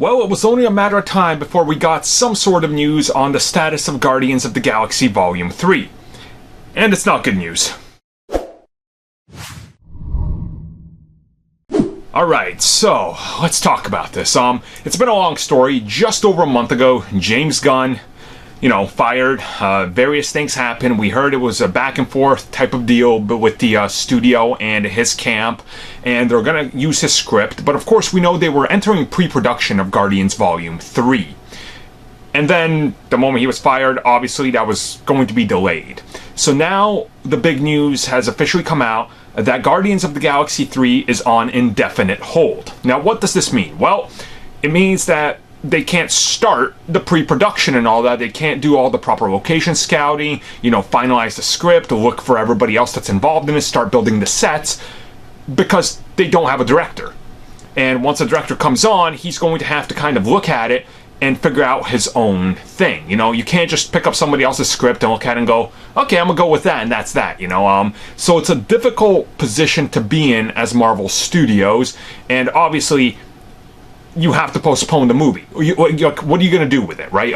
Well, it was only a matter of time before we got some sort of news on the status of Guardians of the Galaxy Volume 3. And it's not good news. Alright, so let's talk about this. It's been a long story. Just over a month ago, James Gunn, fired. Various things happened. We heard it was a back and forth type of deal but with the studio and his camp, and they're going to use his script. But of course, we know they were entering pre-production of Guardians Volume 3. And then, the moment he was fired, obviously that was going to be delayed. So now, the big news has officially come out that Guardians of the Galaxy 3 is on indefinite hold. Now, what does this mean? Well, it means that they can't start the pre-production and all that. They can't do all the proper location scouting, finalize the script, look for everybody else that's involved in it, start building the sets, because they don't have a director. And once a director comes on, he's going to have to kind of look at it and figure out his own thing. You can't just pick up somebody else's script and look at it and go, okay, I'm gonna go with that, and that's that, So it's a difficult position to be in as Marvel Studios, and obviously, you have to postpone the movie. What are you gonna do with it, right?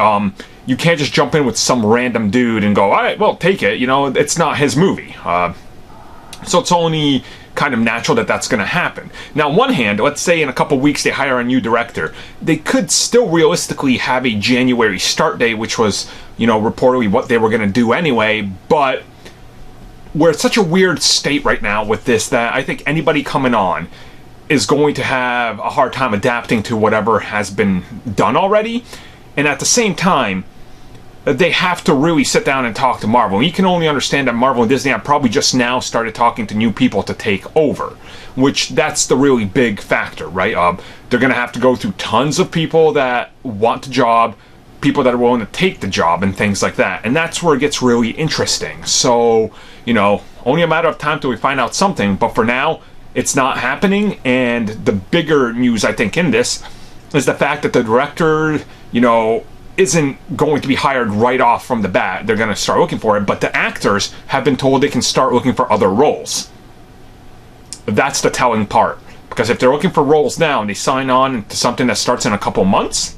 You can't just jump in with some random dude and go, all right, well, take it, it's not his movie. So it's only kind of natural that that's going to happen. Now, on one hand, let's say in a couple weeks they hire a new director, they could still realistically have a January start date, which was, reportedly what they were going to do anyway, but we're at such a weird state right now with this that I think anybody coming on is going to have a hard time adapting to whatever has been done already, and at the same time, they have to really sit down and talk to Marvel. You can only understand that Marvel and Disney have probably just now started talking to new people to take over, which that's the really big factor, right? They're going to have to go through tons of people that want the job, people that are willing to take the job, and things like that. And that's where it gets really interesting. So, only a matter of time till we find out something, but for now, it's not happening. And the bigger news, I think, in this is the fact that the director, isn't going to be hired right off from the bat. They're going to start looking for it, but the actors have been told they can start looking for other roles. That's the telling part, because if they're looking for roles now and they sign on to something that starts in a couple months,